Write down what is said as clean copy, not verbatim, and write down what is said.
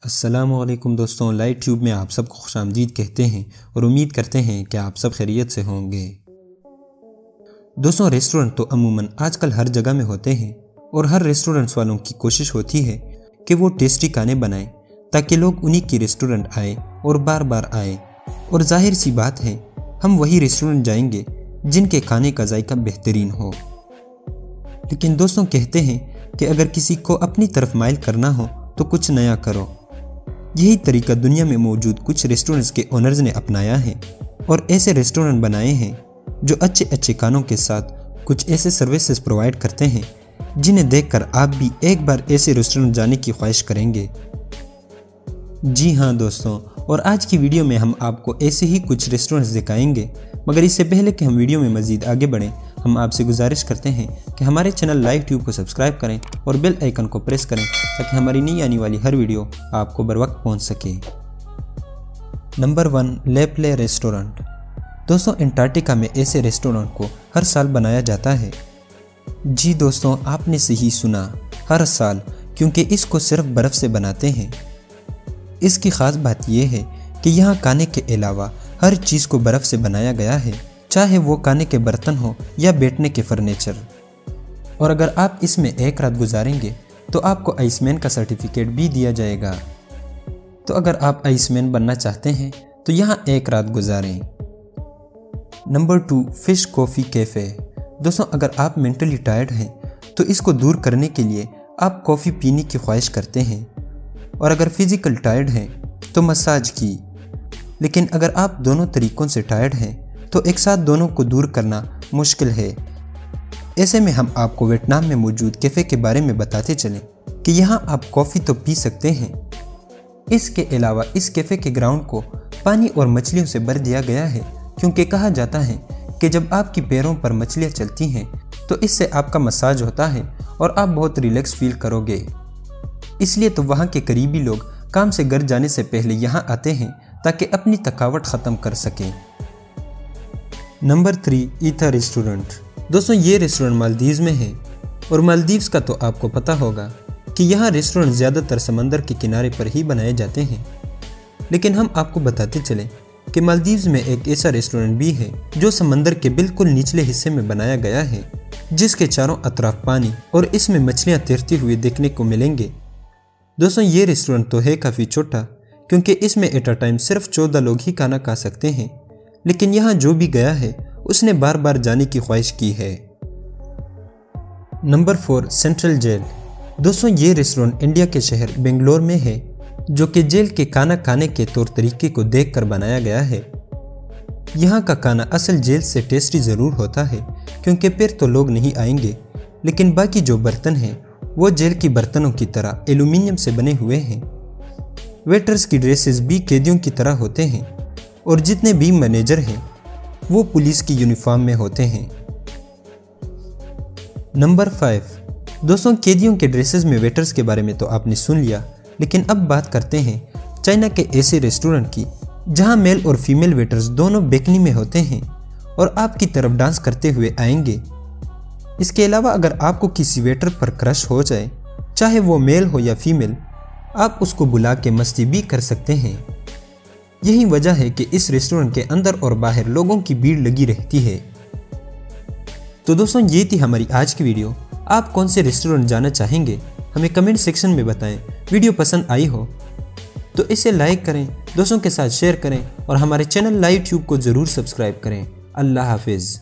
अस्सलामुअलैकुम दोस्तों, light tube में आप सबको खुशामदीद कहते हैं और उम्मीद करते हैं कि आप सब खैरियत से होंगे। दोस्तों, रेस्टोरेंट तो अमूमन आजकल हर जगह में होते हैं और हर रेस्टोरेंट्स वालों की कोशिश होती है कि वो टेस्टी खाने बनाएं ताकि लोग उन्हीं की रेस्टोरेंट आए और बार बार आए। और जाहिर सी बात है, हम वही रेस्टोरेंट जाएंगे जिनके खाने का जायका बेहतरीन हो। लेकिन दोस्तों, कहते हैं कि अगर किसी को अपनी तरफ माइल करना हो तो कुछ नया करो। यही तरीका दुनिया में मौजूद कुछ रेस्टोरेंट्स के ओनर्स ने अपनाया है और ऐसे रेस्टोरेंट बनाए हैं जो अच्छे अच्छे खानों के साथ कुछ ऐसे सर्विसेज प्रोवाइड करते हैं जिन्हें देखकर आप भी एक बार ऐसे रेस्टोरेंट जाने की ख्वाहिश करेंगे। जी हाँ दोस्तों, और आज की वीडियो में हम आपको ऐसे ही कुछ रेस्टोरेंट्स दिखाएंगे। मगर इससे पहले कि हम वीडियो में मज़ीद आगे बढ़ें, हम आपसे गुजारिश करते हैं कि हमारे चैनल लाइट ट्यूब को सब्सक्राइब करें और बेल आइकन को प्रेस करें ताकि हमारी नई आने वाली हर वीडियो आपको बर वक्त पहुँच सके। नंबर 1, ले प्ले रेस्टोरेंट। दोस्तों, अंटार्कटिका में ऐसे रेस्टोरेंट को हर साल बनाया जाता है। जी दोस्तों, आपने सही सुना, हर साल, क्योंकि इसको सिर्फ बर्फ़ से बनाते हैं। इसकी ख़ास बात यह है कि यहाँ खाने के अलावा हर चीज़ को बर्फ़ से बनाया गया है, चाहे वो खाने के बर्तन हो या बैठने के फर्नीचर। और अगर आप इसमें एक रात गुजारेंगे तो आपको आइसमैन का सर्टिफिकेट भी दिया जाएगा। तो अगर आप आइसमैन बनना चाहते हैं तो यहाँ एक रात गुजारें। Number 2, fish coffee cafe. दोस्तों, अगर आप मेंटली टायर्ड हैं तो इसको दूर करने के लिए आप कॉफ़ी पीने की ख्वाहिश करते हैं, और अगर फिज़िकल टायर्ड हैं तो मसाज की। लेकिन अगर आप दोनों तरीक़ों से टायर्ड हैं तो एक साथ दोनों को दूर करना मुश्किल है। ऐसे में हम आपको वियतनाम में मौजूद कैफ़े के बारे में बताते चलें कि यहाँ आप कॉफ़ी तो पी सकते हैं, इसके अलावा इस कैफ़े के ग्राउंड को पानी और मछलियों से भर दिया गया है, क्योंकि कहा जाता है कि जब आपकी पैरों पर मछलियाँ चलती हैं तो इससे आपका मसाज होता है और आप बहुत रिलैक्स फील करोगे। इसलिए तो वहाँ के करीबी लोग काम से घर जाने से पहले यहाँ आते हैं ताकि अपनी थकावट ख़त्म कर सकें। नंबर 3, ईथा रेस्टोरेंट। दोस्तों, ये रेस्टोरेंट मालदीव्स में है और मालदीव्स का तो आपको पता होगा कि यहाँ रेस्टोरेंट ज़्यादातर समंदर के किनारे पर ही बनाए जाते हैं। लेकिन हम आपको बताते चलें कि मालदीव्स में एक ऐसा रेस्टोरेंट भी है जो समंदर के बिल्कुल निचले हिस्से में बनाया गया है, जिसके चारों अतराफ पानी और इसमें मछलियाँ तैरती हुई देखने को मिलेंगे। दोस्तों, ये रेस्टोरेंट तो है काफ़ी छोटा, क्योंकि इसमें एट अ टाइम सिर्फ 14 लोग ही खाना खा सकते हैं। लेकिन यहाँ जो भी गया है उसने बार बार जाने की ख्वाहिश की है। Number 4, central jail. दोस्तों, ये रेस्टोरेंट इंडिया के शहर बेंगलोर में है, जो कि जेल के खाना खाने के तौर तरीके को देखकर बनाया गया है। यहाँ का खाना असल जेल से टेस्टी ज़रूर होता है, क्योंकि फिर तो लोग नहीं आएंगे। लेकिन बाकी जो बर्तन हैं वो जेल की बर्तनों की तरह एल्यूमिनियम से बने हुए हैं। वेटर्स की ड्रेसेस भी कैदियों की तरह होते हैं और जितने भी मैनेजर हैं वो पुलिस की यूनिफॉर्म में होते हैं। नंबर 5, दोस्तों, कैदियों के ड्रेसेस में वेटर्स के बारे में तो आपने सुन लिया, लेकिन अब बात करते हैं चाइना के ऐसे रेस्टोरेंट की जहां मेल और फीमेल वेटर्स दोनों बेकनी में होते हैं और आपकी तरफ डांस करते हुए आएंगे। इसके अलावा अगर आपको किसी वेटर पर क्रश हो जाए, चाहे वो मेल हो या फीमेल, आप उसको बुला के मस्ती भी कर सकते हैं। यही वजह है कि इस रेस्टोरेंट के अंदर और बाहर लोगों की भीड़ लगी रहती है। तो दोस्तों, ये थी हमारी आज की वीडियो। आप कौन से रेस्टोरेंट जाना चाहेंगे हमें कमेंट सेक्शन में बताएं। वीडियो पसंद आई हो तो इसे लाइक करें, दोस्तों के साथ शेयर करें और हमारे चैनल लाइट ट्यूब को ज़रूर सब्सक्राइब करें। अल्लाह हाफिज़।